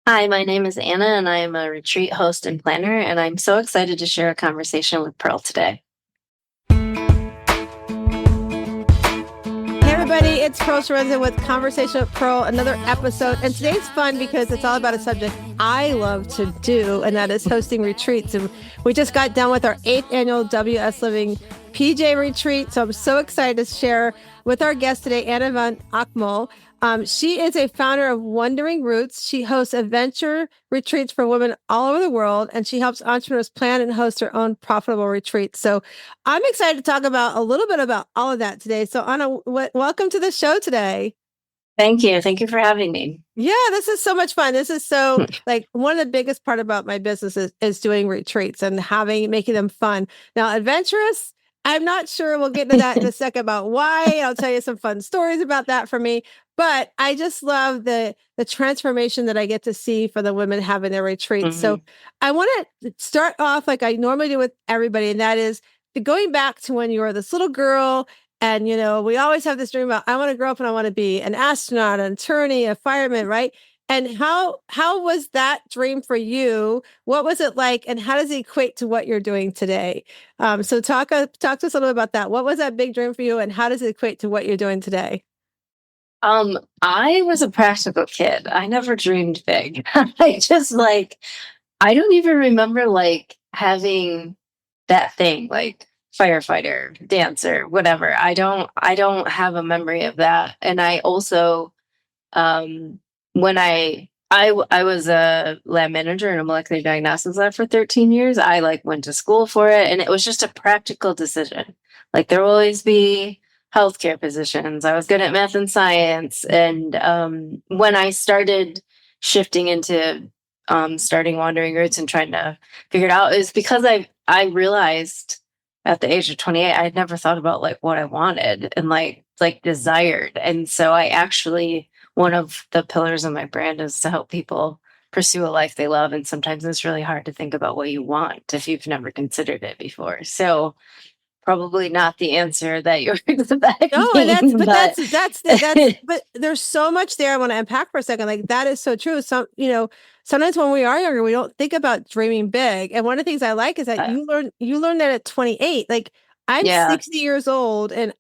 Hi, my name is Anna, and I am a retreat host and planner, and I'm so excited to share a conversation with Pearl today. Hey everybody, it's Pearl Chiarenza with Conversational Pearl, another episode. And today's fun because it's all about a subject I love to do, and that is hosting retreats. And we just got done with our 8th annual WS Living PJ retreat. So I'm so excited to share with our guest today, Anna VanAgtmael. She is a founder of Wondering Roots. She hosts adventure retreats for women all over the world, and she helps entrepreneurs plan and host their own profitable retreats. So I'm excited to talk about a little bit about all of that today. So Anna, welcome to the show today. Thank you. Thank you for having me. Yeah, this is so much fun. This is so like one of the biggest part about my business is doing retreats and making them fun. Now, adventurous, I'm not sure. We'll get into that in a second about why. I'll tell you some fun stories about that for me. But I just love the transformation that I get to see for the women having their retreats. So I want to start off like I normally do with everybody, and that is going back to when you were this little girl and, we always have this dream about, I want to grow up and I want to be an astronaut, an attorney, a fireman, right? And how was that dream for you? What was it like? And how does it equate to what you're doing today? So talk to us a little bit about that. What was that big dream for you? And how does it equate to what you're doing today? I was a practical kid. I never dreamed big. I just I don't even remember having that thing like firefighter, dancer, whatever. I don't have a memory of that. And I also when I was a lab manager in a molecular diagnostics lab for 13 years. I went to school for it, and it was just a practical decision. Like there will always be healthcare positions. I was good at math and science, and when I started shifting into starting Wandering Roots and trying to figure it out, is because I realized at the age of 28 I had never thought about what I wanted and desired. And so I actually, one of the pillars of my brand is to help people pursue a life they love. And sometimes it's really hard to think about what you want if you've never considered it before. So probably not the answer that you're expecting. No, and that's but there's so much there I want to unpack for a second. Like that is so true. Sometimes when we are younger, we don't think about dreaming big. And one of the things I like is that you learn that at 28. Like I'm Yeah. 60 years old, and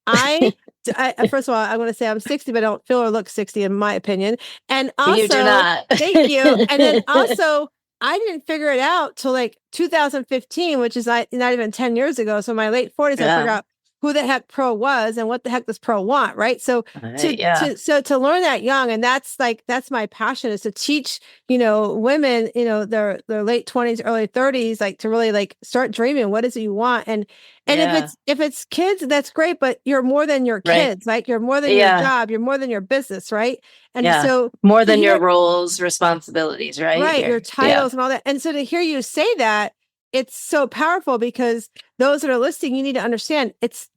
first of all, I want to say I'm 60, but I don't feel or look 60 in my opinion. And also, You do not. thank you. And then also, I didn't figure it out till like 2015, which is not even 10 years ago. So my late 40s, I figured out who the heck Pearl was and what the heck does Pearl want, right? So to learn that young, and that's my passion, is to teach, women, their late 20s, early 30s, like to really start dreaming. What is it you want? And if it's kids, that's great, but you're more than your kids, like you're more than your job, you're more than your business, right? And so more than your roles, responsibilities, right? Right, your titles and all that. And so to hear you say that, it's so powerful, because those that are listening, you need to understand it's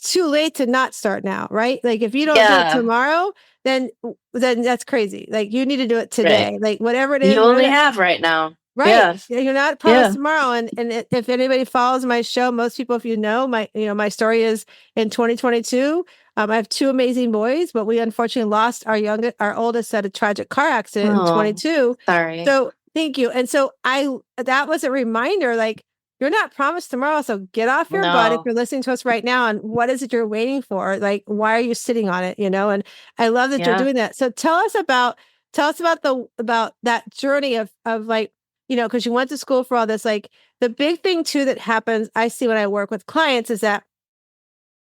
too late to not start now, right? Like if you don't do it tomorrow, then that's crazy. Like you need to do it today. Like whatever it is. You only have right now. Right. Yeah. You're not promised tomorrow. And if anybody follows my show, most people, if my story is in 2022. I have two amazing boys, but we unfortunately lost our oldest at a tragic car accident in 22. Sorry. So thank you. And so that was a reminder, like you're not promised tomorrow. So get off your butt if you're listening to us right now. And what is it you're waiting for? Like, why are you sitting on it? And I love that you're doing that. So tell us about that journey of because you went to school for all this. Like the big thing too that happens, I see when I work with clients, is that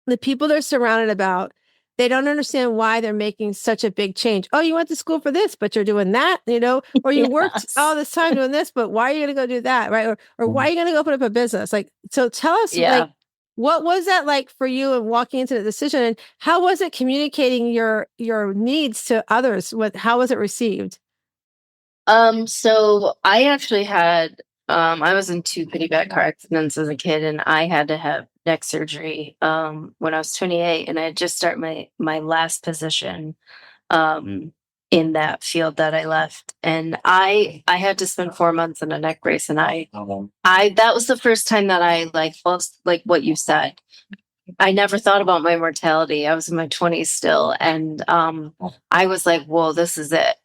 the people they're surrounded about, they don't understand why they're making such a big change. Oh, you went to school for this, but you're doing that, or you worked all this time doing this, but why are you going to go do that? Right. Or why are you going to go open up a business? Like, so tell us, what was that like for you and walking into the decision, and how was it communicating your needs to others? How was it received? So I actually had, I was in two pretty bad car accidents as a kid, and I had to have neck surgery, when I was 28, and I had just started my last position, in that field that I left. And I had to spend 4 months in a neck brace, and that was the first time that I lost, like what you said. I never thought about my mortality. I was in my 20s still. And, I was like, whoa, this is it.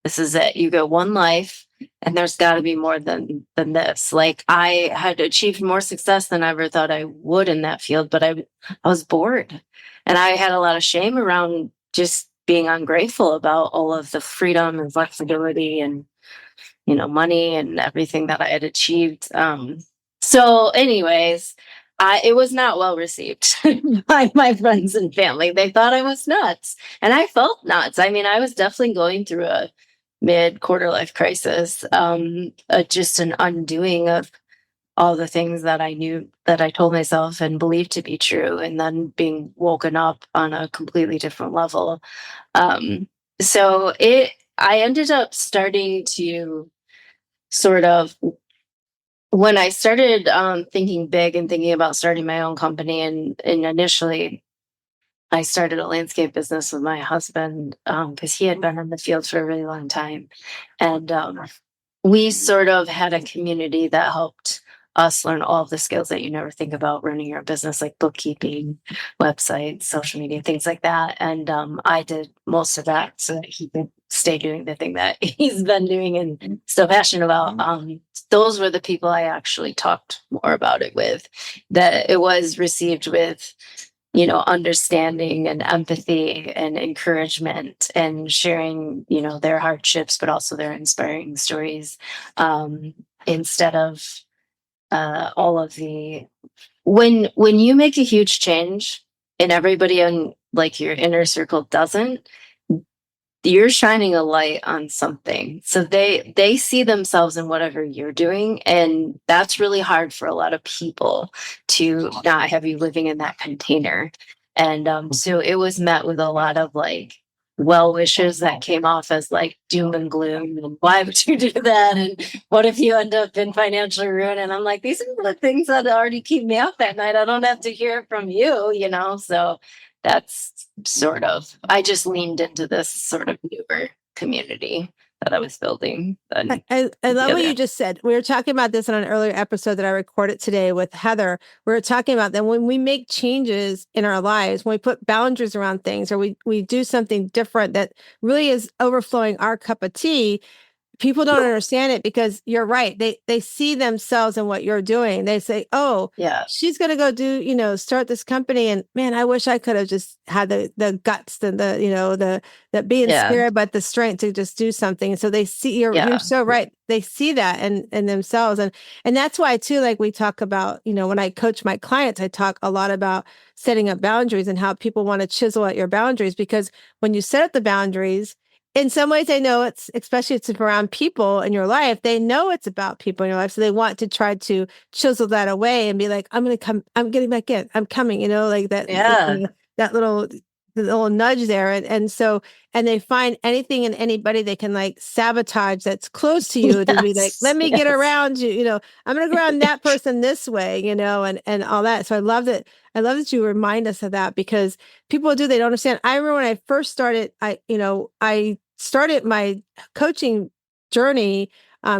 This is it. You get one life, and there's got to be more than this. Like, I had achieved more success than I ever thought I would in that field, but I was bored, and I had a lot of shame around just being ungrateful about all of the freedom and flexibility and, money and everything that I had achieved. So anyways, it was not well received by my friends and family. They thought I was nuts, and I felt nuts. I mean, I was definitely going through a mid quarter life crisis, just an undoing of all the things that I knew that I told myself and believed to be true, and then being woken up on a completely different level. So I ended up starting to sort of, when I started thinking big and thinking about starting my own company, and initially I started a landscape business with my husband because he had been in the field for a really long time. And we sort of had a community that helped us learn all of the skills that you never think about running your business, like bookkeeping, websites, social media, things like that. And I did most of that so that he could stay doing the thing that he's been doing and so passionate about. Those were the people I actually talked more about it with, that it was received with, understanding and empathy and encouragement and sharing, their hardships, but also their inspiring stories, instead of all of the, when you make a huge change and everybody in like your inner circle doesn't, you're shining a light on something, so they see themselves in whatever you're doing, and that's really hard for a lot of people to not have you living in that container. And so it was met with a lot of like well wishes that came off as like doom and gloom, and why would you do that, and what if you end up in financial ruin? And I'm like, these are the things that already keep me up at night. I don't have to hear it from you. So that's sort of, I just leaned into this sort of newer community that I was building. I love what you just said. We were talking about this in an earlier episode that I recorded today with Heather. We were talking about that when we make changes in our lives, when we put boundaries around things, or we do something different that really is overflowing our cup of tea, people don't understand it, because you're right. They see themselves in what you're doing. They say, oh, yeah, she's going to go do, start this company. And man, I wish I could have just had the guts, the being scared, but the strength to just do something. And so they see, you're so right. They see that in themselves. And that's why too, like we talk about, when I coach my clients, I talk a lot about setting up boundaries and how people want to chisel at your boundaries, because when you set up the boundaries, in some ways, they know especially it's around people in your life, they know it's about people in your life. So they want to try to chisel that away and be like, I'm going to come, I'm getting back in, I'm coming, like that, that little nudge there. And they find anything and anybody they can like sabotage that's close to you to be like, let me get around you, I'm going to go around that person this way, and all that. So I love that you remind us of that, because people they don't understand. I remember when I first started, I started my coaching journey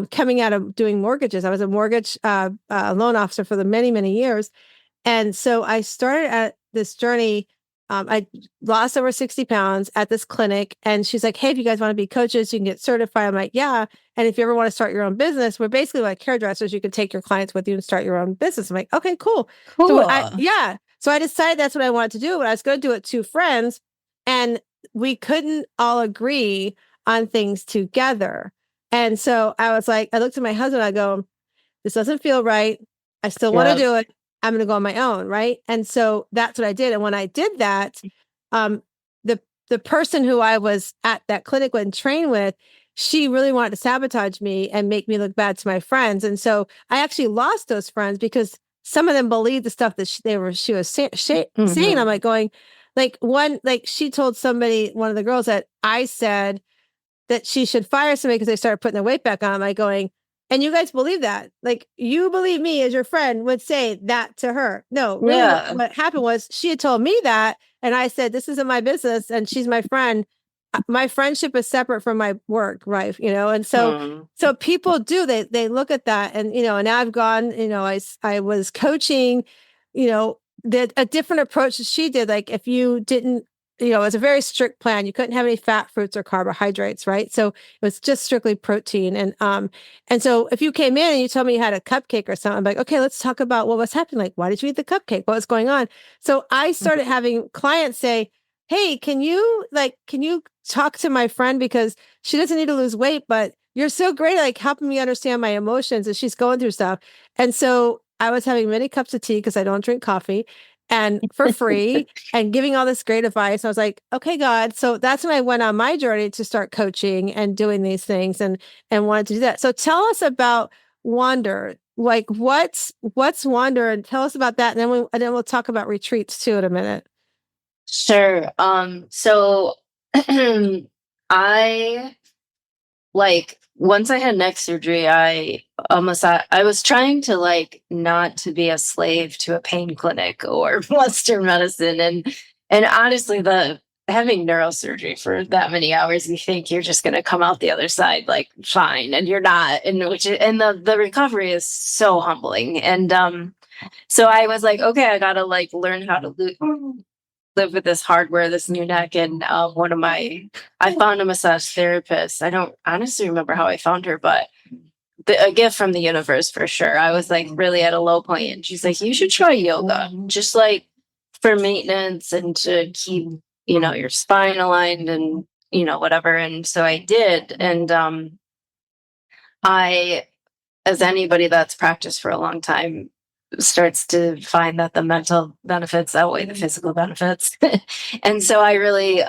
coming out of doing mortgages. I was a mortgage loan officer for the many, many years. And so I started at this journey. I lost over 60 pounds at this clinic, and she's like, hey, if you guys want to be coaches, you can get certified. I'm like, yeah. And if you ever want to start your own business, we're basically like hairdressers. You can take your clients with you and start your own business. I'm like, okay, cool. So I decided that's what I wanted to do, but I was going to do it to friends, and we couldn't all agree on things together. And so I was like, I looked at my husband, I go, this doesn't feel right. I still want to do it. I'm going to go on my own. Right. And so that's what I did. And when I did that, the person who I was at that clinic and trained with, she really wanted to sabotage me and make me look bad to my friends. And so I actually lost those friends because some of them believed the stuff that she was saying. I'm like going, she told one of the girls that I said that she should fire somebody because they started putting their weight back on. I'm like going, and you guys believe that? Like, you believe me as your friend would say that to her? No, really, what happened was she had told me that, and I said, this isn't my business, and she's my friend. My friendship is separate from my work, right? And so people do, they look at that, and and I've gone, I was coaching, a different approach that she did. Like, if you didn't it was a very strict plan. You couldn't have any fat, fruits, or carbohydrates, right? So it was just strictly protein. And so if you came in and you told me you had a cupcake or something, I'm like, okay, let's talk about what was happening. Like, why did you eat the cupcake? What was going on? So I started having clients say, hey, can you talk to my friend, because she doesn't need to lose weight, but you're so great at like helping me understand my emotions, and she's going through stuff. And so I was having many cups of tea, because I don't drink coffee, and for free, and giving all this great advice. I was like, okay, God. So that's when I went on my journey to start coaching and doing these things, and wanted to do that. So tell us about Wander. Like, what's Wander, and tell us about that, and then we'll talk about retreats too in a minute. Sure. So I once I had neck surgery, I was trying to not to be a slave to a pain clinic or Western medicine. And honestly, having neurosurgery for that many hours, you think you're just going to come out the other side fine, and you're not. And the recovery is so humbling. And so I was like, okay, I got to learn how to live with this hardware, this new neck. And I found a massage therapist. I don't honestly remember how I found her, but a gift from the universe for sure. I was really at a low point, and she's like, you should try yoga, just for maintenance and to keep, your spine aligned and, whatever. And so I did. And as anybody that's practiced for a long time starts to find that the mental benefits outweigh the physical benefits. And so I really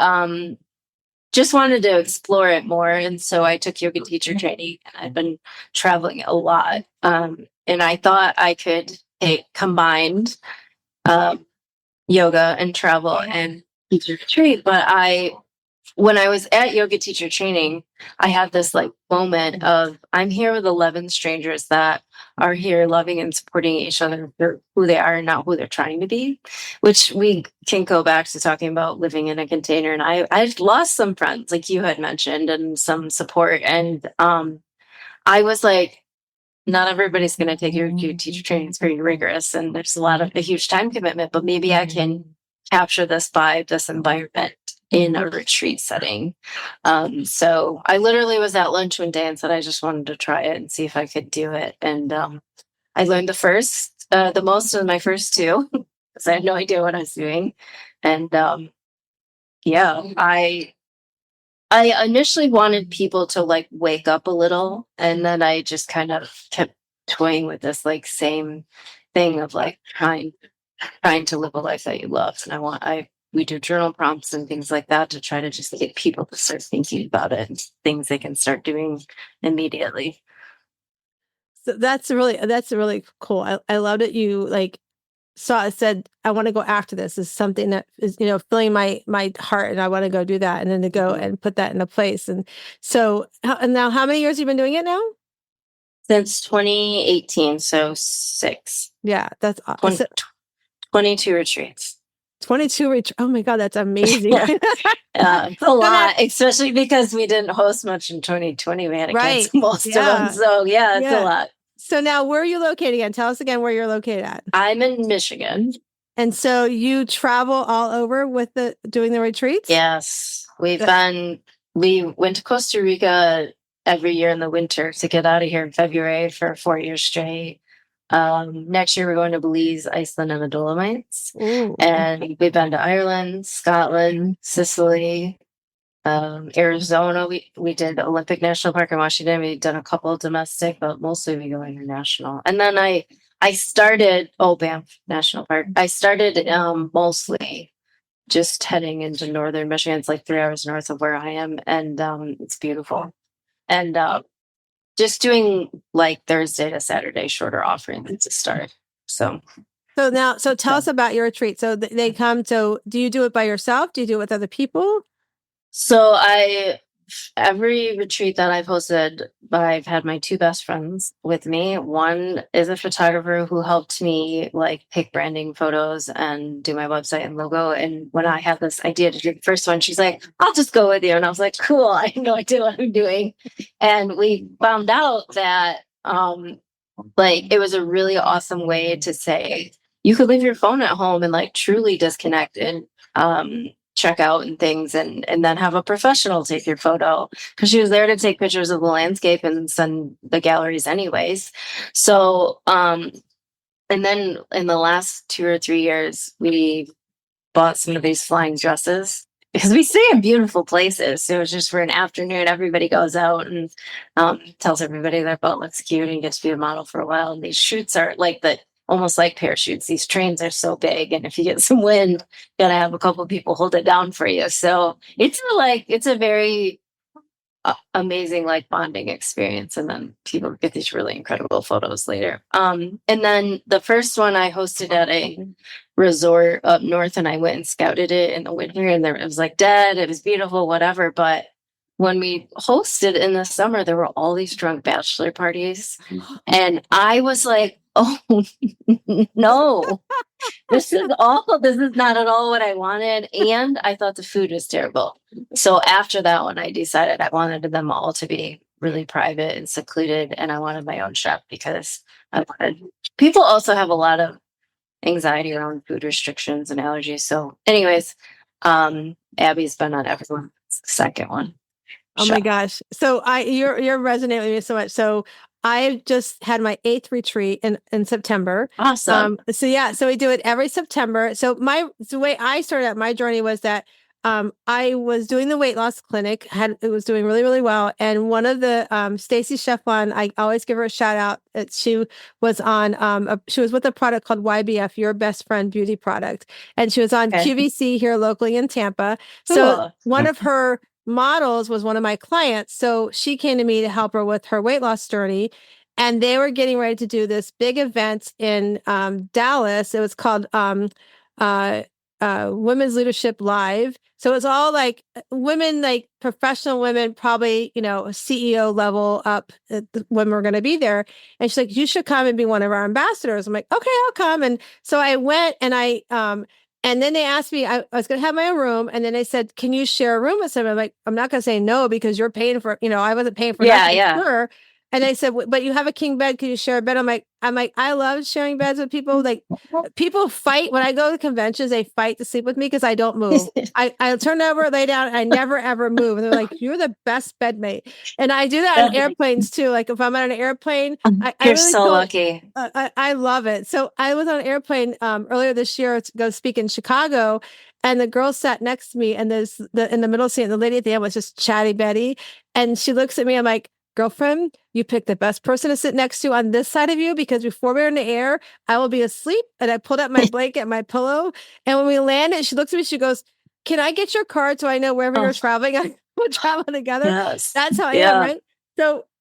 just wanted to explore it more. And so I took yoga teacher training, and I've been traveling a lot. And I thought I could combined yoga and travel and teacher retreat. But when I was at yoga teacher training, I had this moment of, I'm here with 11 strangers that are here loving and supporting each other for who they are and not who they're trying to be, which we can go back to talking about living in a container. And I've lost some friends, like you had mentioned, and some support. And I was like, not everybody's going to take your teacher training. It's very rigorous, and there's a huge time commitment, but maybe I can capture this vibe, this environment in a retreat setting. So I literally was at lunch one day and said, I just wanted to try it and see if I could do it. And I learned the most in my first two, because I had no idea what I was doing. And yeah, I initially wanted people to wake up a little, and then I just kind of kept toying with this same thing of trying to live a life that you love. And we do journal prompts and things like that to try to just get people to start thinking about it, and things they can start doing immediately. So that's really cool. I love that you said, I want to go after this. This is something that is, filling my heart, and I want to go do that, and then to go and put that into place. And so, and now how many years have you been doing it now? Since 2018, so 6. Yeah, that's awesome. 22 retreats. 22 retreats. Oh my God, that's amazing. A lot, especially because we didn't host much in 2020. We had to cancel most of them. So it's a lot. So now, where are you located again? Tell us again where you're located at. I'm in Michigan. And so you travel all over with doing the retreats? Yes. We went to Costa Rica every year in the winter to get out of here in February for 4 years straight. Next year we're going to Belize, Iceland, and the Dolomites. Ooh. And we've been to Ireland, Scotland, Sicily, Arizona. We did Olympic National Park in Washington. We've done a couple of domestic, but mostly we go international. And then I started Banff National Park. I started mostly just heading into northern Michigan. It's 3 hours north of where I am, and it's beautiful. And just doing Thursday to Saturday shorter offerings to start. So tell us about your retreat. So they come. So do you do it by yourself? Do you do it with other people? So every retreat that I've hosted, I've had my 2 best friends with me. One is a photographer who helped me pick branding photos and do my website and logo. And when I had this idea to do the first one, she's like, I'll just go with you. And I was like, cool, I have no idea what I'm doing. And we found out that it was a really awesome way to say, you could leave your phone at home and truly disconnect. And check out and things, and then have a professional take your photo, because she was there to take pictures of the landscape and send the galleries anyways. So and then in the last 2 or 3 years we bought some of these flying dresses, because we stay in beautiful places. So it's just for an afternoon, everybody goes out and tells everybody their boat looks cute and gets to be a model for a while. And these shoots are like almost like parachutes. These trains are so big, and if you get some wind, you gotta have a couple of people hold it down for you. So it's a very amazing like bonding experience, and then people get these really incredible photos later. And then the first one I hosted at a resort up north, and I went and scouted it in the winter, and it was like dead, it was beautiful, whatever. But when we hosted in the summer, there were all these drunk bachelor parties, and I was like, oh no, this is awful. This is not at all what I wanted. And I thought the food was terrible. So after that one, I decided I wanted them all to be really private and secluded. And I wanted my own chef, because I wanted, people also have a lot of anxiety around food restrictions and allergies. So anyways, Abby's been on everyone's second one. Oh my gosh. So you're resonating with me so much. So I just had my 8th retreat in September. Awesome. So we do it every September. So the way I started out my journey was that I was doing the weight loss clinic, it was doing really, really well. And one of the Stacy Shefflin, I always give her a shout out. She was on she was with a product called YBF, Your Best Friend Beauty Product. And she was on QVC here locally in Tampa. Cool. So one of her models was one of my clients. So she came to me to help her with her weight loss journey. And they were getting ready to do this big event in Dallas. It was called Women's Leadership Live. So it's all like women, like professional women, probably, CEO level up when we're going to be there. And she's like, you should come and be one of our ambassadors. I'm like, okay, I'll come. And so I went, and and then they asked me, I was going to have my own room. And then they said, can you share a room with someone? I'm like, I'm not going to say no, because you're paying for, I wasn't paying for nothing. Sure. And they said, but you have a king bed. Can you share a bed? I'm like, I love sharing beds with people. Like, people fight when I go to conventions. They fight to sleep with me because I don't move. I turn over, lay down, and I never ever move. And they're like, "You're the best bedmate." And I do that on airplanes too. Like if I'm on an airplane, you're really so lucky. I love it. So I was on an airplane earlier this year to go speak in Chicago. And the girl sat next to me, and in the middle seat, and the lady at the end was just chatty Betty. And she looks at me. I'm like, girlfriend, you picked the best person to sit next to on this side of you, because before we're in the air, I will be asleep. And I pulled out my blanket, my pillow. And when we landed, she looks at me, she goes, can I get your card so I know wherever you're traveling, we'll travel together? Yes. That's how I am, right?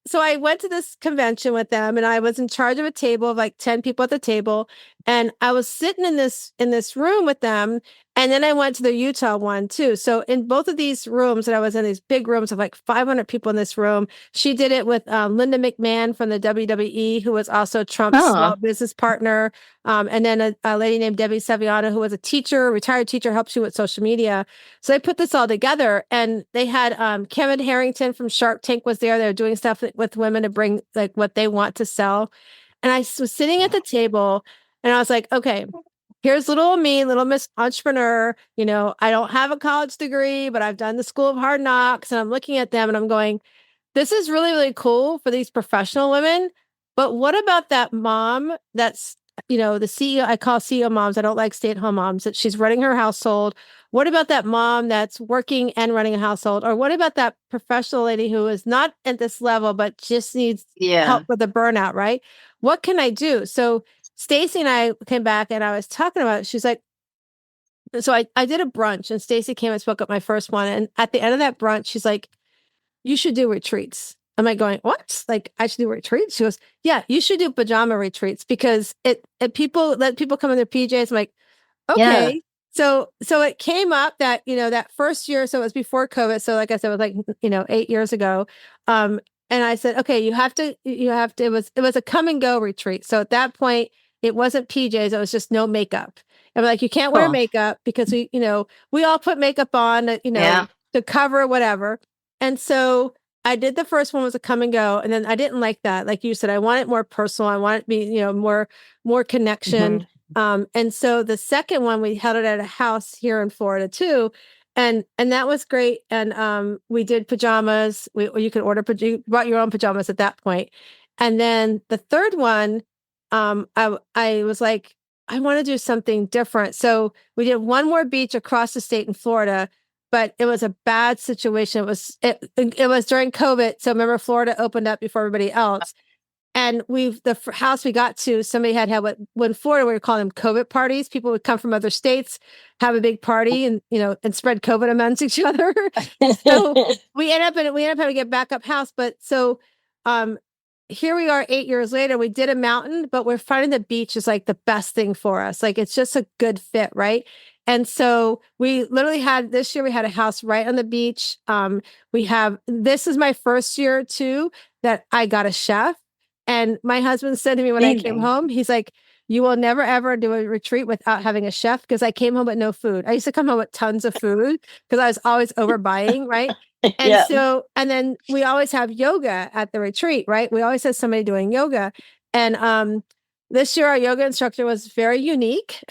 So I went to this convention with them, and I was in charge of a table of like 10 people at the table. And I was sitting in this room with them. And then I went to the Utah one too. So in both of these rooms that I was in, these big rooms of like 500 people in this room, she did it with Linda McMahon from the WWE, who was also Trump's small business partner. And then a lady named Debbie Saviano, who was a teacher, retired teacher, helps you with social media. So they put this all together, and they had Kevin Harrington from Shark Tank was there. They were doing stuff with women to bring like what they want to sell. And I was sitting at the table, and I was like, okay, here's little me, little Miss Entrepreneur. I don't have a college degree, but I've done the School of Hard Knocks. And I'm looking at them, and I'm going, this is really, really cool for these professional women. But what about that mom that's, the CEO? I call CEO moms. I don't like stay-at-home moms. That she's running her household. What about that mom that's working and running a household? Or what about that professional lady who is not at this level, but just needs help with the burnout, right? What can I do? So Stacy and I came back, and I was talking about it. She's like, so I did a brunch, and Stacy came and spoke at my first one. And at the end of that brunch, she's like, you should do retreats. I'm like going, what? Like I should do retreats? She goes, yeah, you should do pajama retreats, because let people come in their PJs. I'm like, okay. Yeah. So it came up that, that first year, so it was before COVID. So like I said, it was like, 8 years ago. And I said, okay, you have to, it was a come and go retreat. So at that point, it wasn't PJs. It was just no makeup. And we're like, you can't wear makeup, because we all put makeup on, to cover whatever. And so I did the first one was a come and go. And then I didn't like that. Like you said, I want it more personal. I want it to be, more connection. Mm-hmm. And so the second one, we held it at a house here in Florida too. and that was great. And we did pajamas. You could order, you brought your own pajamas at that point. And then the third one, I was like, I want to do something different. So we did one more beach across the state in Florida, but it was a bad situation. It was during COVID. So remember, Florida opened up before everybody else. And the house we got to, somebody had what when Florida we were calling them COVID parties. People would come from other states, have a big party, and and spread COVID amongst each other. So we end up having to get backup house. But so, here we are 8 years later. We did a mountain, but we're finding the beach is like the best thing for us. Like it's just a good fit, right? And so we literally this year we had a house right on the beach. This is my first year too that I got a chef. And my husband said to me when I came home, he's like, you will never, ever do a retreat without having a chef, because I came home with no food. I used to come home with tons of food because I was always overbuying, right? And so, and then we always have yoga at the retreat, right? We always have somebody doing yoga. And this year, our yoga instructor was very unique.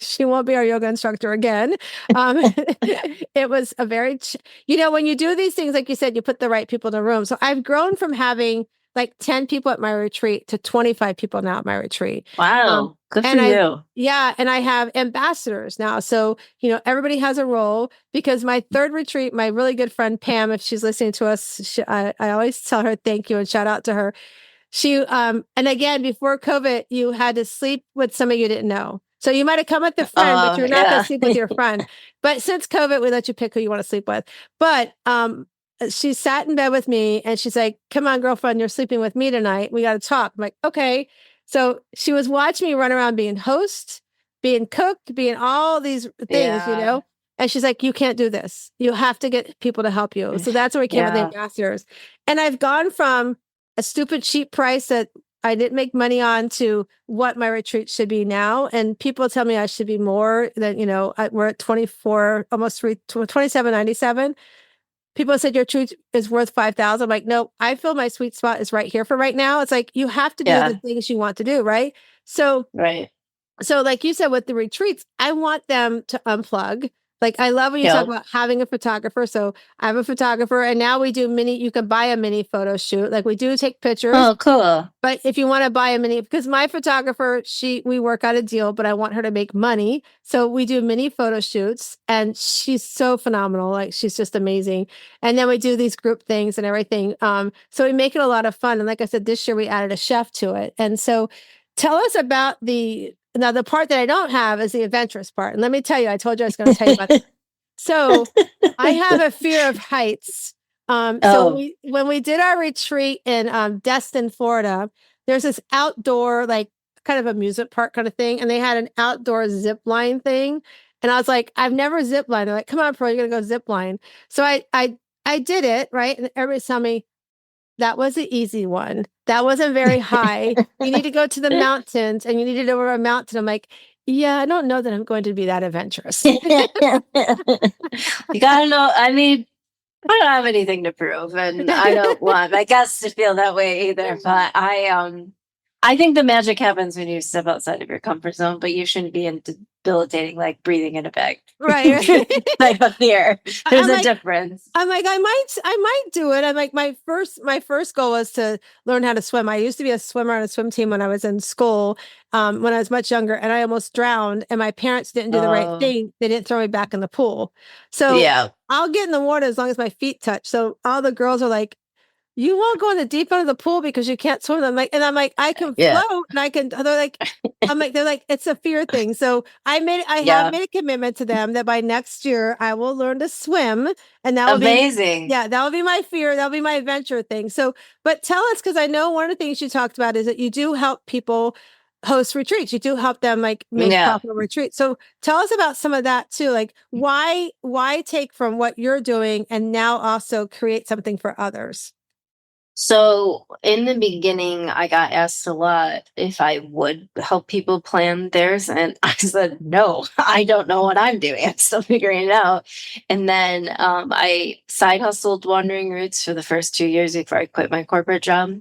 She won't be our yoga instructor again. It was a very, when you do these things, like you said, you put the right people in the room. So I've grown from having like 10 people at my retreat to 25 people now at my retreat. Wow. Good for you. Yeah. And I have ambassadors now. So, everybody has a role, because my third retreat, my really good friend, Pam, if she's listening to us, I always tell her thank you and shout out to her. And again, before COVID, you had to sleep with somebody you didn't know. So you might have come with a friend, but you're not going to sleep with your friend. But since COVID, we let you pick who you want to sleep with. But, she sat in bed with me and she's like, come on, girlfriend, you're sleeping with me tonight. We got to talk. I'm like, okay. So she was watching me run around being host, being cooked, being all these things, and she's like, you can't do this. You have to get people to help you. So that's where we came with the ambassadors. And I've gone from a stupid cheap price that I didn't make money on to what my retreat should be now. And people tell me I should be more than, we're at 24, almost 27.97. People said your retreat is worth 5,000. I'm like, no, I feel my sweet spot is right here for right now. It's like, you have to do the things you want to do. Right. So, So like you said, with the retreats, I want them to unplug. Like, I love when you talk about having a photographer. So I have a photographer, and now we do you can buy a mini photo shoot. Like, we do take pictures. Oh, cool. But if you want to buy a mini, because my photographer, we work out a deal, but I want her to make money. So we do mini photo shoots, and she's so phenomenal. Like, she's just amazing. And then we do these group things and everything. So we make it a lot of fun. And like I said, this year we added a chef to it. And so tell us about now, the part that I don't have is the adventurous part. And let me tell you, I told you I was going to tell you about that. So I have a fear of heights. So when we did our retreat in Destin, Florida, there's this outdoor, like, kind of amusement park kind of thing. And they had an outdoor zip line thing. And I was like, I've never zip lined. They're like, come on, Pearl, you're going to go zip line. So I did it, right? And everybody's telling me, that was the easy one. That wasn't very high. You need to go to the mountains, and you need to go over a mountain. I'm like, yeah, I don't know that I'm going to be that adventurous. You gotta know. I mean, I don't have anything to prove, and I don't want my guests to feel that way either. But I think the magic happens when you step outside of your comfort zone, but you shouldn't be in debilitating, like breathing in a bag. Right. Type of fear. There's a difference. I'm like, I might do it. I'm like, my first goal was to learn how to swim. I used to be a swimmer on a swim team when I was in school, when I was much younger, and I almost drowned, and my parents didn't do the right thing. They didn't throw me back in the pool. So I'll get in the water as long as my feet touch. So all the girls are like, you won't go in the deep end of the pool because you can't swim. I'm like, I can float, and I can. They're like, they're like, it's a fear thing. So I have made a commitment to them that by next year I will learn to swim, and that will amazing. That will be my fear. That'll be my adventure thing. So, but tell us, because I know one of the things you talked about is that you do help people host retreats. You do help them like make profitable retreats. So tell us about some of that too. Like, why take from what you're doing and now also create something for others? So in the beginning, I got asked a lot if I would help people plan theirs. And I said, no, I don't know what I'm doing. I'm still figuring it out. And then I side hustled Wandering Roots for the first 2 years before I quit my corporate job.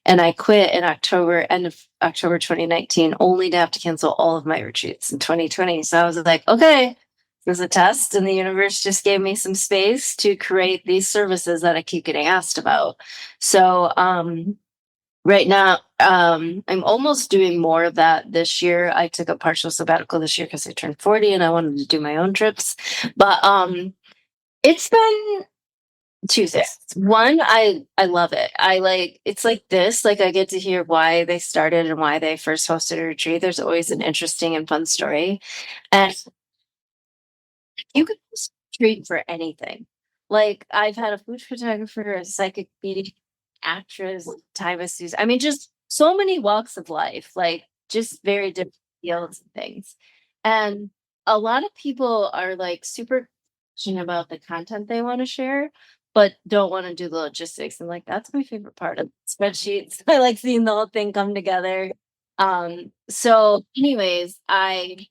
And I quit in end of October 2019, only to have to cancel all of my retreats in 2020. So I was like, okay, was a test, and the universe just gave me some space to create these services that I keep getting asked about. So right now, I'm almost doing more of that this year. I took a partial sabbatical this year because I turned 40 and I wanted to do my own trips. But it's been two things. One, I love it. I like it's like this. Like I get to hear why they started and why they first hosted a retreat. There's always an interesting and fun story. And you could just treat for anything. Like I've had a food photographer, a psychic medium, actress, time masseuse. I mean, just so many walks of life, like just very different fields and things. And a lot of people are like super passionate about the content they want to share, but don't want to do the logistics. And like that's my favorite part of spreadsheets. I like seeing the whole thing come together. So anyways, I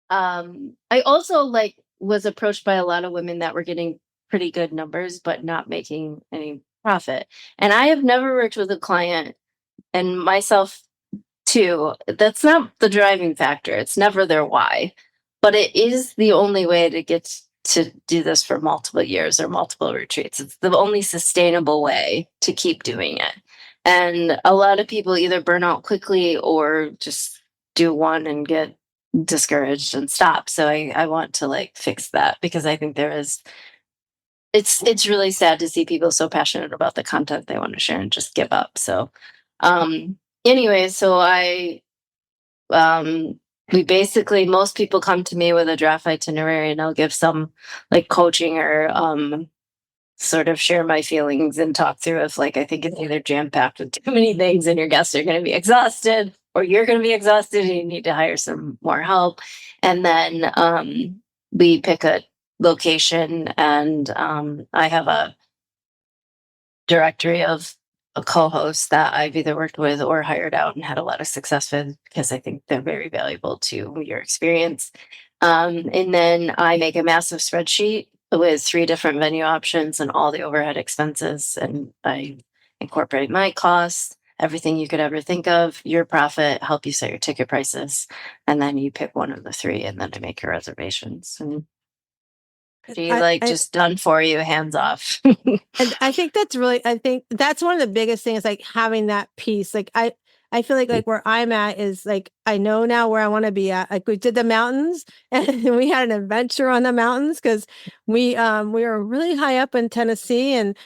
also like was approached by a lot of women that were getting pretty good numbers but not making any profit. And I have never worked with a client, and myself too, that's not the driving factor. It's never their why, but it is the only way to get to do this for multiple years or multiple retreats. It's the only sustainable way to keep doing it. And a lot of people either burn out quickly or just do one and get discouraged and stop. So I want to like fix that because I think there is it's really sad to see people so passionate about the content they want to share and just give up. So anyway, so I we basically most people come to me with a draft itinerary and I'll give some like coaching or sort of share my feelings and talk through if like I think it's either jam packed with too many things and your guests are going to be exhausted or you're going to be exhausted and you need to hire some more help. And then we pick a location and I have a directory of co-hosts that I've either worked with or hired out and had a lot of success with because I think they're very valuable to your experience. And then I make a massive spreadsheet with 3 different venue options and all the overhead expenses. And I incorporate my costs, everything you could ever think of, your profit, help you set your ticket prices. And then you pick one of the 3 and then I make your reservations. And pretty like just done for you, hands off. And I think that's one of the biggest things, like having that piece. Like I feel like where I'm at is like, I know now where I want to be at. Like we did the mountains and we had an adventure on the mountains because we were really high up in Tennessee and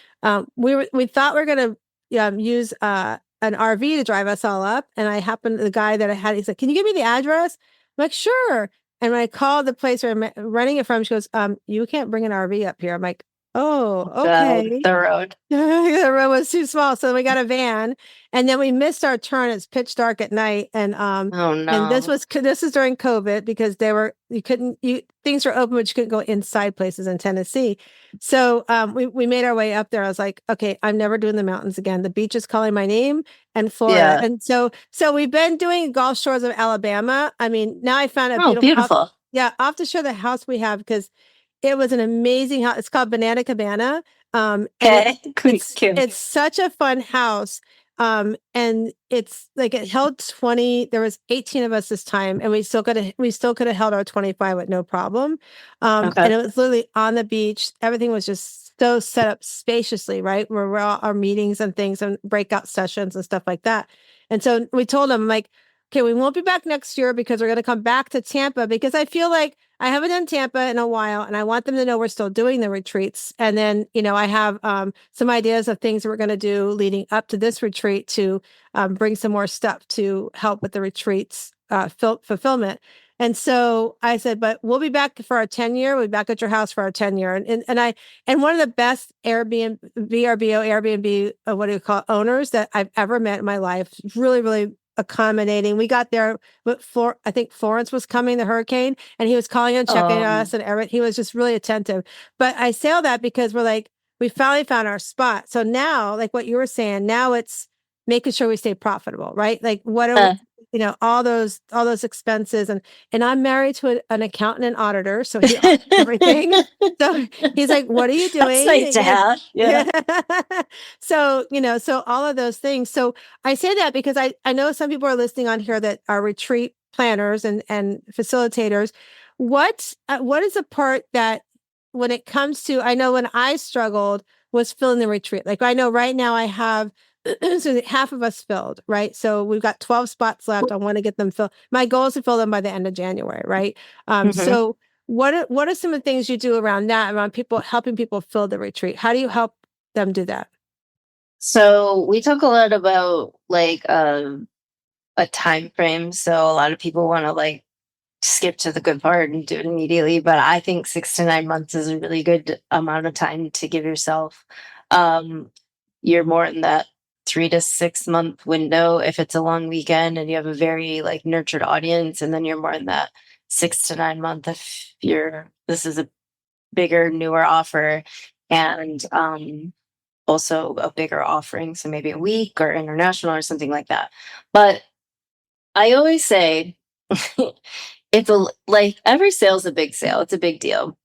we thought we are going to use an RV to drive us all up. And the guy that I had, he's like, can you give me the address? I'm like, sure. And when I called the place where I'm renting it from, she goes, you can't bring an RV up here. I'm like, oh, okay. The road. The road was too small. So we got a van and then we missed our turn. It's pitch dark at night. And oh no. And this is during COVID because things were open, but you couldn't go inside places in Tennessee. So we made our way up there. I was like, okay, I'm never doing the mountains again. The beach is calling my name and Florida. Yeah. And so we've been doing Gulf Shores of Alabama. I mean, now I found a beautiful. I'll have to show the house we have because it was an amazing house. It's called Banana Cabana. And it's such a fun house. And it's like it held 20. There was 18 of us this time, and we still could have held our 25 with no problem. And it was literally on the beach. Everything was just so set up spaciously, right? Where we're all our meetings and things and breakout sessions and stuff like that. And so we told them like, okay, we won't be back next year because we're going to come back to Tampa because I feel like I haven't done Tampa in a while and I want them to know we're still doing the retreats. And then, I have some ideas of things we're going to do leading up to this retreat to bring some more stuff to help with the retreats fulfillment. And so I said, but we'll be back for our 10-year. We'll be back at your house for our 10-year. And one of the best Airbnb, VRBO, Airbnb, what do you call it, owners that I've ever met in my life. Really, really accommodating. We got there I think Florence was coming, the hurricane, and he was calling and checking us and he was just really attentive. But I say all that because we're like, we finally found our spot. So now, like what you were saying, now it's making sure we stay profitable, right? Like what are all those expenses and I'm married to an accountant and auditor, so he audits everything. So he's like, "What are you doing?" That's nice to have. Yeah. So so all of those things. So I say that because I know some people are listening on here that are retreat planners and facilitators. what is the part that when it comes to, I know when I struggled was filling the retreat. Like I know right now I have so half of us filled, right? So we've got 12 spots left. I want to get them filled. My goal is to fill them by the end of January, right? Mm-hmm. So what are some of the things you do around that, around people helping people fill the retreat? How do you help them do that? So we talk a lot about like a time frame. So a lot of people want to like skip to the good part and do it immediately. But I think 6 to 9 months is a really good amount of time to give yourself. Um, you're more in that 3 to 6 month window if it's a long weekend and you have a very like nurtured audience, and then you're more in that 6 to 9 month if you're this is a bigger, newer offer, and also a bigger offering. So maybe a week or international or something like that. But I always say it's like every sale is a big sale. It's a big deal.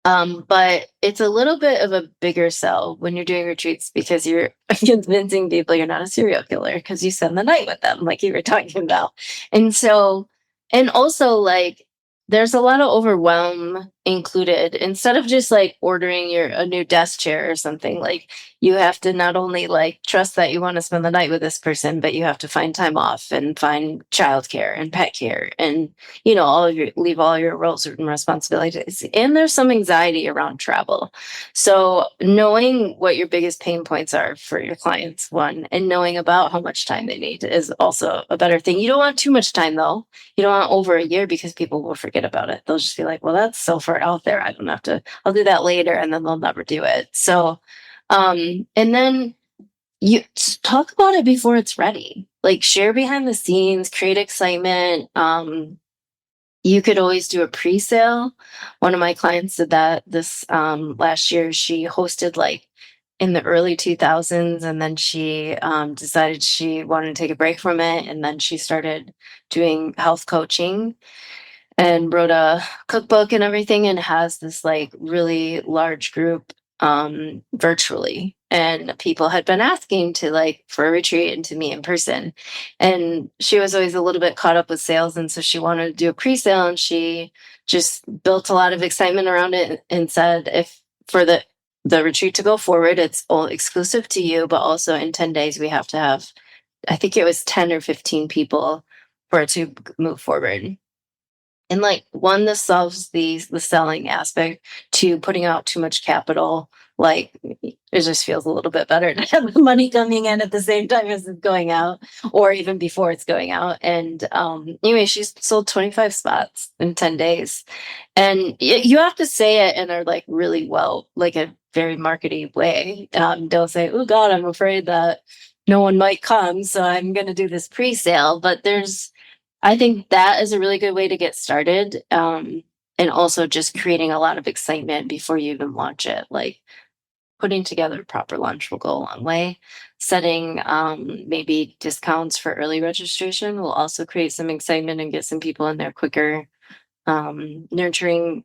But it's a little bit of a bigger sell when you're doing retreats because you're convincing people you're not a serial killer because you spend the night with them, like you were talking about. And so, and also like there's a lot of overwhelm included. Instead of just like ordering a new desk chair or something, like you have to not only like trust that you want to spend the night with this person, but you have to find time off and find childcare and pet care and leave all your roles and responsibilities. And there's some anxiety around travel. So knowing what your biggest pain points are for your clients, one, and knowing about how much time they need is also a better thing. You don't want too much time though. You don't want over a year because people will forget about it. They'll just be like, well, that's so far out there. I don't have to, I'll do that later. And then they'll never do it. So, and then you talk about it before it's ready. Like share behind the scenes, create excitement. You could always do a pre-sale. One of my clients did that this last year. She hosted like in the early 2000s, and then she decided she wanted to take a break from it, and then she started doing health coaching and wrote a cookbook and everything, and has this like really large group virtually, and people had been asking to like for a retreat and to meet in person, and she was always a little bit caught up with sales, and so she wanted to do a pre-sale, and she just built a lot of excitement around it and said if for the retreat to go forward, it's all exclusive to you, but also in 10 days we have to have, I think it was 10 or 15 people for it to move forward. And like one, this solves the selling aspect. Two, putting out too much capital, like it just feels a little bit better to have the money coming in at the same time as it's going out, or even before it's going out. And anyway, she's sold 25 spots in 10 days. And you have to say it in a like really well, like a very markety way. Don't say, oh God, I'm afraid that no one might come, so I'm going to do this pre-sale. But I think that is a really good way to get started. And also just creating a lot of excitement before you even launch it. Like putting together a proper launch will go a long way. Setting maybe discounts for early registration will also create some excitement and get some people in there quicker. Nurturing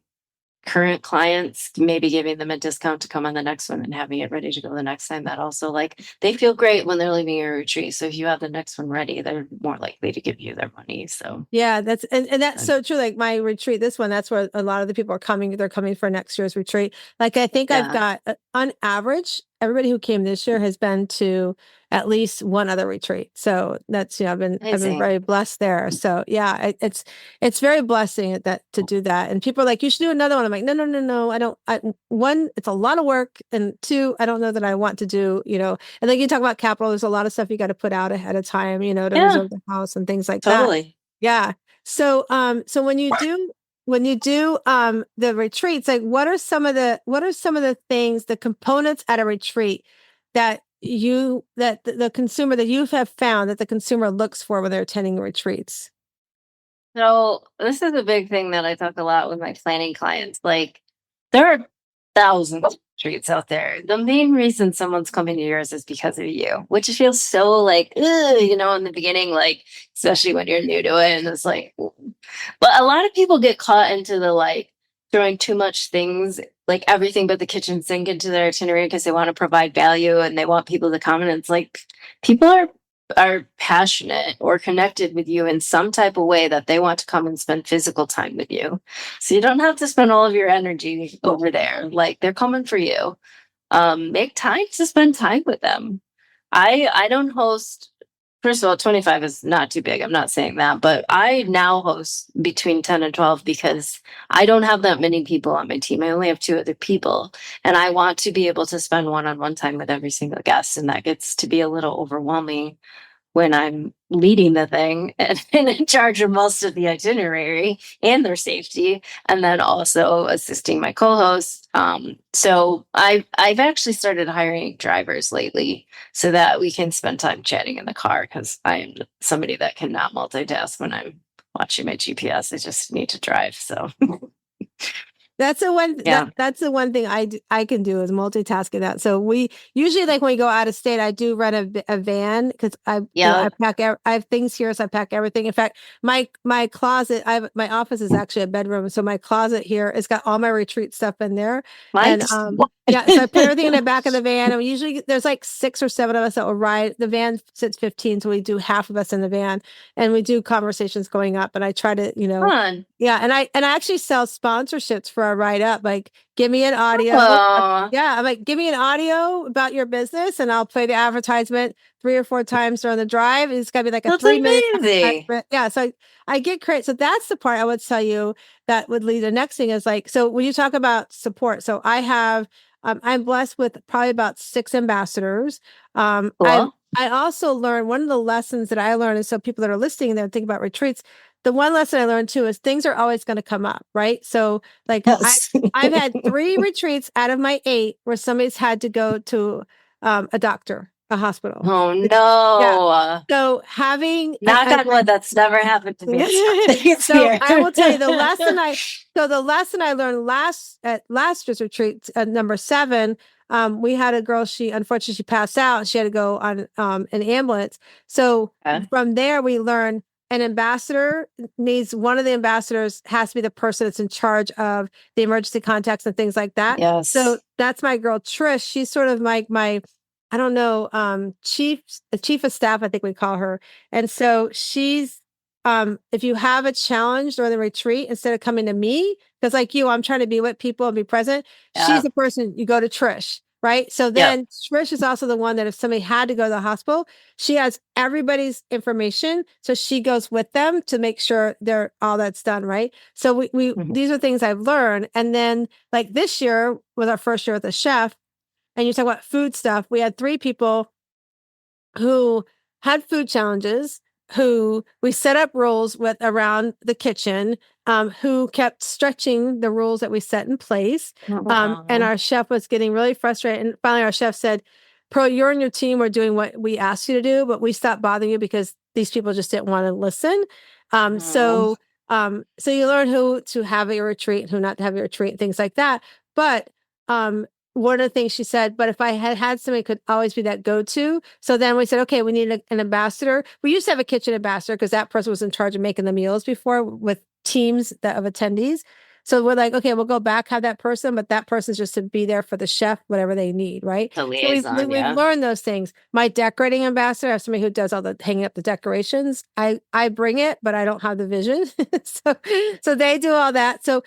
current clients, maybe giving them a discount to come on the next one and having it ready to go the next time. That also like they feel great when they're leaving your retreat. So if you have the next one ready, they're more likely to give you their money. So Yeah, that's and that's so true. Like my retreat, this one, that's where a lot of the people are coming. They're coming for next year's retreat. Like I think I've yeah, got on average, everybody who came this year has been to at least one other retreat. So that's I've been amazing. very blessed there. So yeah, it's very blessing that to do that. And people are like, you should do another one. I'm like, no, no, no, no. I don't. One, it's a lot of work, and two, I don't know that I want to do. And then you talk about capital. There's a lot of stuff you got to put out ahead of time. To Yeah, reserve the house and things like that. totally. Yeah. So when you do the retreats, like what are some of the things, the components at a retreat that the consumer that you have found that the consumer looks for when they're attending retreats? So this is a big thing that I talk a lot with my planning clients. Like there are thousands of treats out there. The main reason someone's coming to yours is because of you, which feels so like, ugh, in the beginning, like, especially when you're new to it. And it's like, but a lot of people get caught into the like throwing too much things, like everything but the kitchen sink into their itinerary because they want to provide value and they want people to come. And it's like, people are are passionate or connected with you in some type of way that they want to come and spend physical time with you. So you don't have to spend all of your energy over there. Like they're coming for you. Make time to spend time with them. I don't host. First of all, 25 is not too big. I'm not saying that, but I now host between 10 and 12 because I don't have that many people on my team. I only have two other people, and I want to be able to spend one-on-one time with every single guest, and that gets to be a little overwhelming when I'm leading the thing and in charge of most of the itinerary and their safety, and then also assisting my co-hosts. So I've actually started hiring drivers lately so that we can spend time chatting in the car because I am somebody that cannot multitask when I'm watching my GPS. I just need to drive. So That's the one. yeah, That's the one thing I can do is multitasking that. So we usually like when we go out of state, I do rent a van because I yeah, pack. I have things here, so I pack everything. In fact, my closet, my office is actually a bedroom, so my closet here it's got all my retreat stuff in there, and Mike's. yeah, so I put everything in the back of the van, and usually there's like 6 or 7 of us that will ride. The van sits 15, so we do half of us in the van, and we do conversations going up, and I try to Fun. yeah, and I actually sell sponsorships for a write up. Like, give me an audio. Oh, Yeah, I'm like, give me an audio about your business, and I'll play the advertisement 3 or 4 times during the drive. It's got to be like a that's 3 minute amazing. advertisement. Yeah, so I get credit. So that's the part I would tell you that would lead. The next thing is like, so when you talk about support, so I have, I'm blessed with probably about 6 ambassadors. Um, I Cool. I also learned one of the lessons that I learned, and so people that are listening there think about retreats, the one lesson I learned too is things are always going to come up, right? So like Yes. I've had 3 retreats out of my 8 where somebody's had to go to a doctor, a hospital. Oh Yeah. no. So having Knock on wood, that's never happened to me. It's so here. I will tell you the lesson I learned at last year's retreat at number 7, we had a girl, she unfortunately she passed out. She had to go on an ambulance. So Okay. from there we learned an ambassador needs one of the ambassadors has to be the person that's in charge of the emergency contacts and things like that. So Yes. that's my girl Trish. She's sort of like my I don't know, chief of staff, I think we call her. And so she's if you have a challenge during the retreat, instead of coming to me, because like you, I'm trying to be with people and be present, she's Yeah. the person you go to Trish, right? So Yep. then Trish is also the one that if somebody had to go to the hospital, she has everybody's information. So she goes with them to make sure they're all that's done, right? So we Mhm. these are things I've learned. And then like this year was our first year with the chef, and you talk about food stuff. We had 3 people who had food challenges, who we set up rules with around the kitchen, who kept stretching the rules that we set in place. And Aw. our chef was getting really frustrated. And finally, our chef said, Pearl, you're and your team were doing what we asked you to do, but we stopped bothering you because these people just didn't want to listen. Um, Aw. so, so you learn who to have a retreat and who not to have a retreat, and things like that. But um, one of the things she said, but if I had had somebody could always be that go-to. So then we said, okay, we need an ambassador. We used to have a kitchen ambassador because that person was in charge of making the meals before with teams of attendees. So we're like, okay, we'll go back, have that person, but that person's just to be there for the chef, whatever they need, right? The So liaison, we've yeah. learned those things. My decorating ambassador, I have somebody who does all the hanging up the decorations. I bring it, but I don't have the vision. So they do all that. So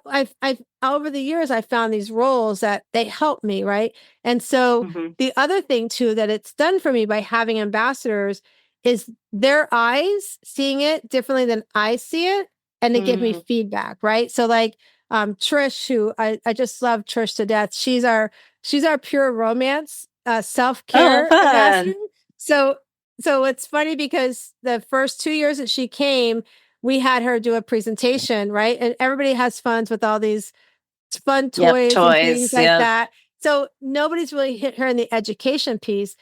I've over the years I found these roles that they help me, right? And so Hmm. the other thing too that it's done for me by having ambassadors is their eyes seeing it differently than I see it, and they give me Mm. feedback, right? So like Trish, who I just love Trish to death. She's our pure romance Oh, self-care ambassador. fun. So it's funny because the first 2 years that she came, we had her do a presentation, right? And everybody has funds with all these fun Yep, toys and things toys. like Yep. that. So nobody's really hit her in the education piece.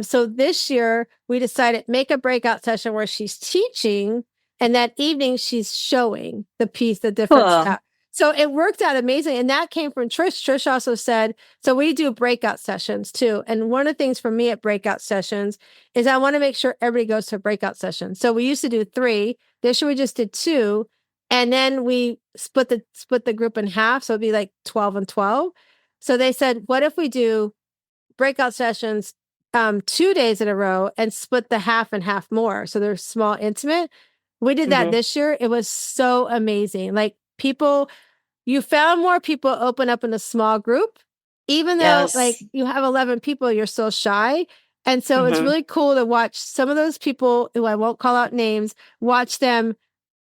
So this year we decided make a breakout session where she's teaching, and that evening she's showing the piece, the different Cool. stuff. So it worked out amazing. And that came from Trish. Trish also said, so we do breakout sessions too. And one of the things for me at breakout sessions is I want to make sure everybody goes to a breakout session. So we used to do 3. This year we just did 2. And then we split the group in half. So it'd be like 12 and 12. So they said, what if we do breakout sessions 2 days in a row and split the half and half more. So they're small, intimate. We did that this year. It was so amazing. Like you found more people open up in a small group, even though like you have 11 people, you're still shy. And so it's really cool to watch some of those people who I won't call out names, watch them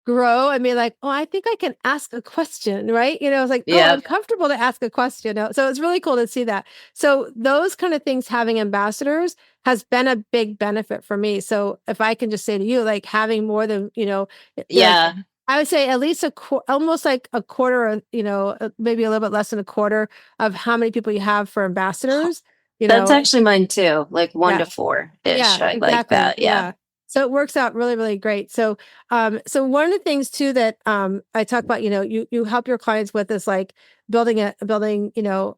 grow and be like, oh, I think I can ask a question, right? It's like, oh, I'm comfortable to ask a question. So it's really cool to see that. So those kind of things, having ambassadors has been a big benefit for me. So if I can just say to you, like having more than, like, I would say at least almost like a quarter, maybe a little bit less than a quarter of how many people you have for ambassadors. That's actually mine too, like 1 to 4 ish. Yeah, I exactly. like that. Yeah. So it works out really, really great. So, so one of the things too that I talk about, you help your clients with is like building, a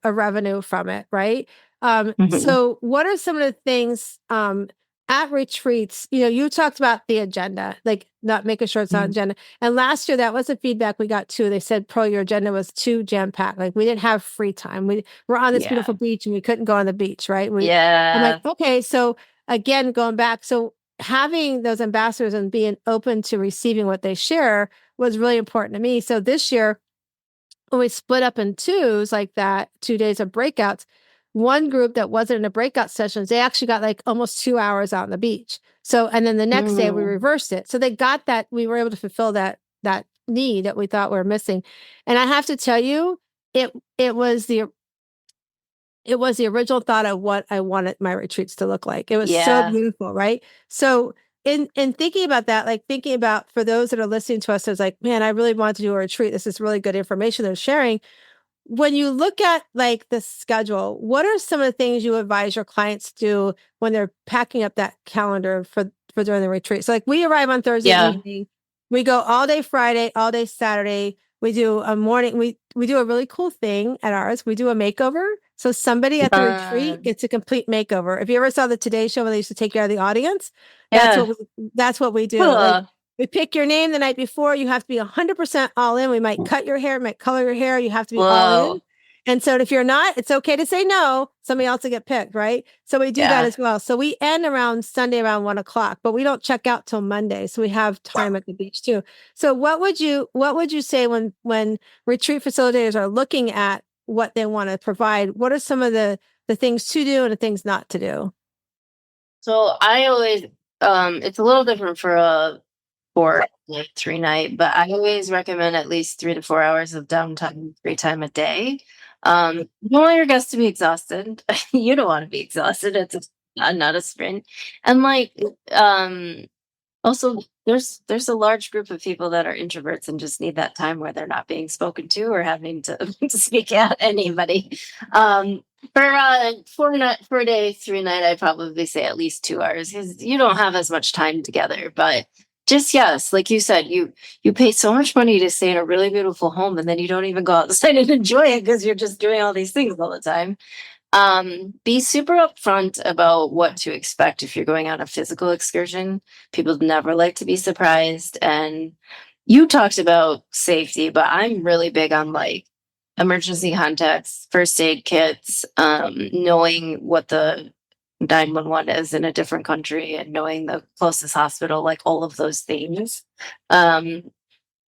revenue from it, right? So what are some of the things at retreats? You talked about the agenda, like not making sure it's on agenda. And last year, that was the feedback we got too. They said, Pearl, your agenda was too jam packed. Like we didn't have free time. We were on this beautiful beach and we couldn't go on the beach, right? I'm like, okay, so again, going back, so having those ambassadors and being open to receiving what they share was really important to me. So this year, when we split up in twos like that, 2 days of breakouts, one group that wasn't in a breakout sessions, they actually got like almost 2 hours out on the beach. So, and then the next day we reversed it. So they got that, we were able to fulfill that need that we thought we were missing. And I have to tell you, it was the original thought of what I wanted my retreats to look like. It was so beautiful, right? So in thinking about that, like thinking about for those that are listening to us, it's like, man, I really want to do a retreat. This is really good information they're sharing. When you look at like the schedule, what are some of the things you advise your clients to do when they're packing up that calendar for during the retreat? So like we arrive on Thursday evening, we go all day Friday, all day Saturday. We do a morning. We do a really cool thing at ours. We do a makeover. So somebody at the retreat gets a complete makeover. If you ever saw the Today Show where they used to take care of the audience, that's what we do. Cool. Like, we pick your name the night before. You have to be 100% all in. We might cut your hair, might color your hair. You have to be all in. And so if you're not, it's okay to say no. Somebody else will get picked, right? So we do that as well. So we end around Sunday around 1:00, but we don't check out till Monday. So we have time at the beach too. So what would you say when retreat facilitators are looking at what they want to provide? What are some of the things to do and the things not to do? So I always, it's a little different for a 3 night, but I always recommend at least 3 to 4 hours of downtime, free time a day. You don't want your guests to be exhausted. You don't want to be exhausted. It's not a sprint. And like, also there's a large group of people that are introverts and just need that time where they're not being spoken to or having to, to speak at anybody. For a day, 3 night, I'd probably say at least 2 hours because you don't have as much time together. But just like you said, you pay so much money to stay in a really beautiful home, and then you don't even go outside and enjoy it because you're just doing all these things all the time. Be super upfront about what to expect if you're going on a physical excursion. People never like to be surprised. And you talked about safety, but I'm really big on like emergency contacts, first aid kits, knowing what the 911 is in a different country and knowing the closest hospital, like all of those things. And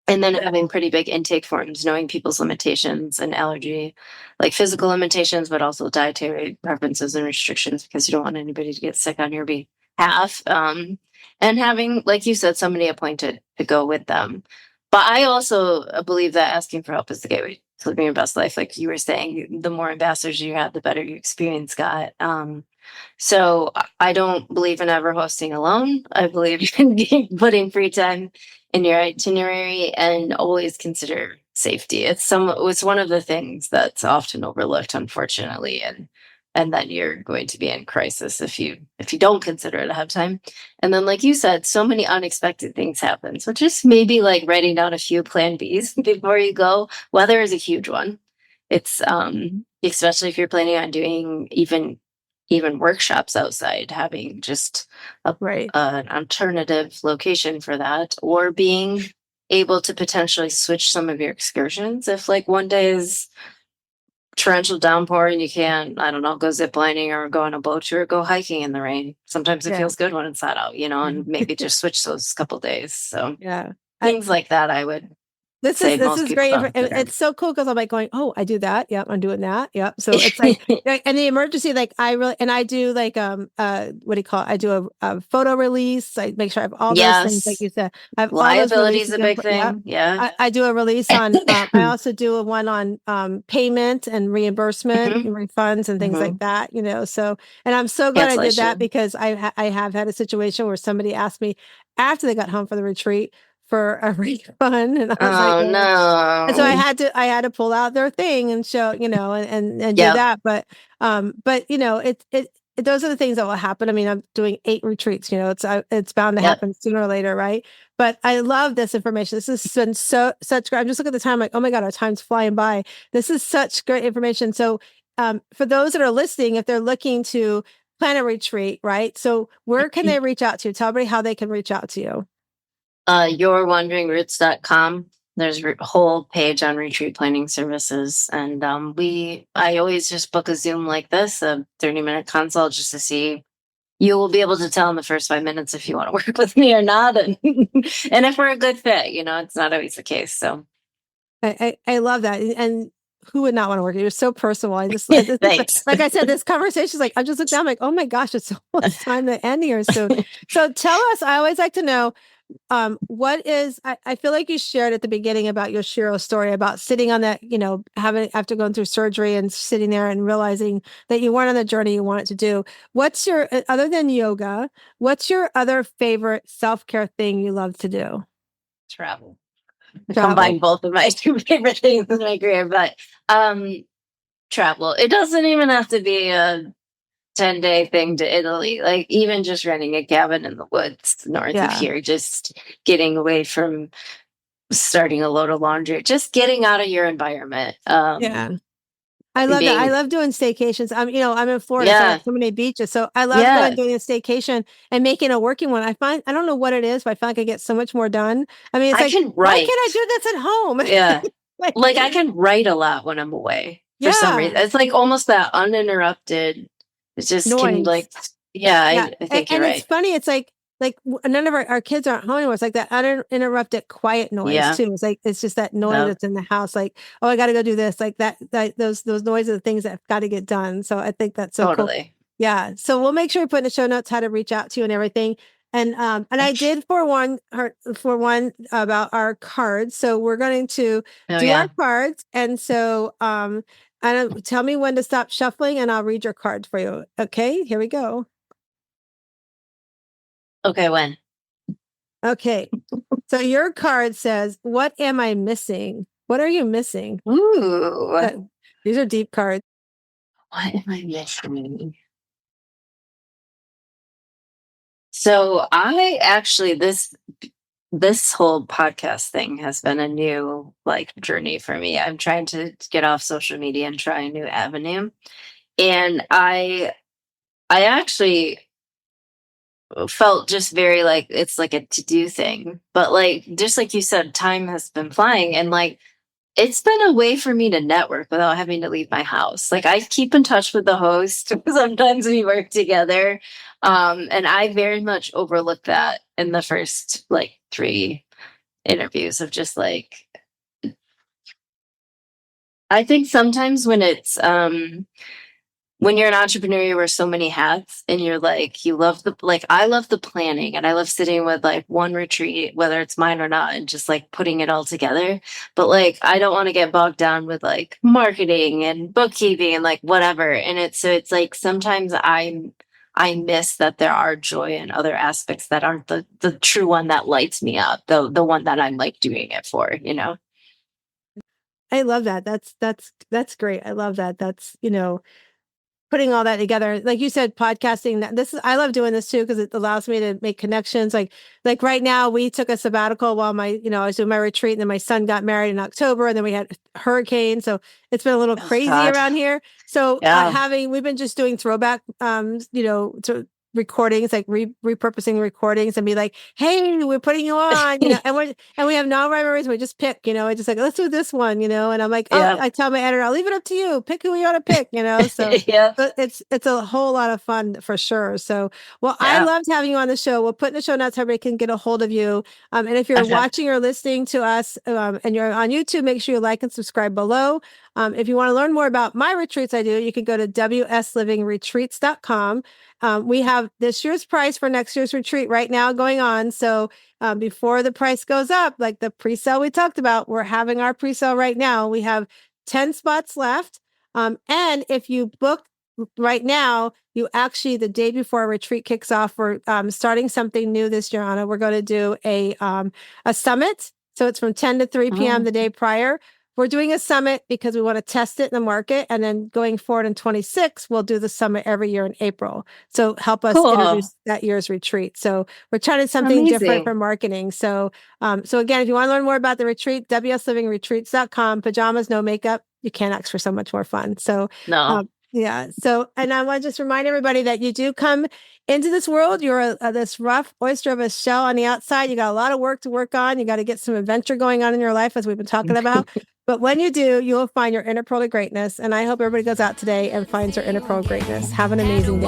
then having pretty big intake forms, knowing people's limitations and allergy, like physical limitations, but also dietary preferences and restrictions, because you don't want anybody to get sick on your behalf. And having, like you said, somebody appointed to go with them. But I also believe that asking for help is the gateway to living your best life. Like you were saying, the more ambassadors you have, the better your experience got. So I don't believe in ever hosting alone. I believe in putting free time in your itinerary and always consider safety. It's one of the things that's often overlooked, unfortunately, and then you're going to be in crisis if you don't consider it ahead of time. And then, like you said, so many unexpected things happen. So just maybe like writing down a few plan Bs before you go. Weather is a huge one. It's especially if you're planning on doing even workshops outside, having just an alternative location for that, or being able to potentially switch some of your excursions if like one day is torrential downpour and you can't, I don't know, go ziplining or go on a boat or go hiking in the rain. Sometimes it Yeah. feels good when it's hot out, and maybe just switch those couple days. So Yeah. things like that, I would This say is most people great. don't consider. It's so cool because I'm like going, oh, I do that. Yep, I'm doing that. Yep. So it's like, and the emergency, like I do like what do you call it? I do a photo release. I make sure I have all those things, like Yes. you said. I have all those Liability is releases a in. big Yep. thing. Yeah. I do a release on. I also do a one on payment and reimbursement Hmm. and refunds and things Hmm. like that. So, and I'm so glad I did that Cancellation. because I have had a situation where somebody asked me after they got home for the retreat for a refund, and I was like, Oh and so no. I had to pull out their thing and show, and do Yep. that. But those are the things that will happen. I mean, I'm doing 8 retreats, it's bound to Yep. happen sooner or later, right? But I love this information. This has been such great. I'm just looking at the time, like, oh my God, our time's flying by. This is such great information. So for those that are listening, if they're looking to plan a retreat, right? So where can they reach out to you? Tell everybody how they can reach out to you. Yourwanderingroots.com. There's a whole page on retreat planning services. And I always just book a Zoom like this, a 30-minute consult, just to see. You will be able to tell in the first 5 minutes if you want to work with me or not. And and if we're a good fit, it's not always the case. So I love that. And who would not want to work? You're so personal. This is thanks. like I said, this conversation is like, I'm just looking down, like, oh my gosh, it's almost time to end here soon. So tell us, I always like to know, what is, I feel like you shared at the beginning about your Shiro story about sitting on that, having, after going through surgery and sitting there and realizing that you weren't on the journey you wanted to do. What's your, other than yoga, what's your other favorite self-care thing you love to do? Travel. Travel. Combine both of my two favorite things in my career, but travel. It doesn't even have to be a 10-day thing to Italy. Like even just renting a cabin in the woods north of Yeah. here, just getting away from starting a load of laundry, just getting out of your environment. Yeah. I love that. I Being love doing staycations. I'm in Florida, so I Yeah, got so many beaches. So I love yeah. doing a staycation and making a working one. I don't know what it is, but I feel like I get so much more done. I mean, it's I like, can why can't I write. do this at home? Yeah. Like, Like I can write a lot when I'm away for some reason. yeah, It's like almost that uninterrupted. It just can noise. like, yeah, Yeah. I think you're And it's right. funny. It's like none of our kids aren't home anymore. It's like that uninterrupted quiet noise Yeah, too. It's like, it's just that noise yeah, that's in the house. Like, oh, I got to go do this. Like those noises, things that have got to get done. So I think that's so cool. totally. Yeah. So we'll make sure we put in the show notes how to reach out to you and everything. And I did for one about our cards. So we're going to Oh do our yeah. cards. And so and tell me when to stop shuffling and I'll read your cards for you. Okay, here we go. Okay, when? Okay. So your card says, what am I missing? What are you missing? Ooh, Uh, These are deep cards. what am I missing? So I actually this whole podcast thing has been a new like journey for me. I'm trying to get off social media and try a new avenue. And I actually felt just very like it's like a to-do thing. But like just like you said, time has been flying and like it's been a way for me to network without having to leave my house. Like I keep in touch with the host. Sometimes we work together. And I very much overlooked that in the first like 3 interviews of just like I think sometimes when you're an entrepreneur, you wear so many hats and you're like, you love I love the planning and I love sitting with like one retreat, whether it's mine or not, and just like putting it all together. But like, I don't want to get bogged down with like marketing and bookkeeping and like whatever. And it's like sometimes I miss that there are joy in other aspects that aren't the true one that lights me up, the one that I'm like doing it for, you know? I love that. That's great. I love that. That's, putting all that together. Like you said, podcasting, I love doing this too because it allows me to make connections. Like right now we took a sabbatical while I was doing my retreat, and then my son got married in October, and then we had hurricane. So it's been a little Oh crazy God. around here. So Yeah. we've been just doing throwback to recordings, like repurposing recordings and be like, hey, we're putting you on, you know, and we have no rivalries. We just pick, you know, I just like, let's do this one, you know, and I'm like, oh, I tell my editor, I'll leave it up to you. Pick who you want to pick, you know? So but it's a whole lot of fun for sure. So, well, I loved having you on the show. We'll put in the show notes so everybody can get a hold of you. And if you're watching or listening to us and you're on YouTube, make sure you like and subscribe below. If you want to learn more about my retreats I do, you can go to wslivingretreats.com. We have this year's price for next year's retreat right now going on. So before the price goes up, like the pre-sale we talked about, we're having our pre-sale right now. We have 10 spots left. And if you book right now, you actually, the day before our retreat kicks off, we're starting something new this year, Anna. We're going to do a summit. So it's from 10 to 3 p.m. the day prior. We're doing a summit because we want to test it in the market. And then going forward in 26, we'll do the summit every year in April. So help us introduce that year's retreat. So we're trying something different for marketing. So, so again, if you want to learn more about the retreat, wslivingretreats.com, pajamas, no makeup, you can't ask for so much more fun. So, yeah. So, and I want to just remind everybody that you do come into this world. You're this rough oyster of a shell on the outside. You got a lot of work to work on. You got to get some adventure going on in your life, as we've been talking about. But when you do, you will find your inner pearl of greatness. And I hope everybody goes out today and finds their inner pearl of greatness. Have an amazing day.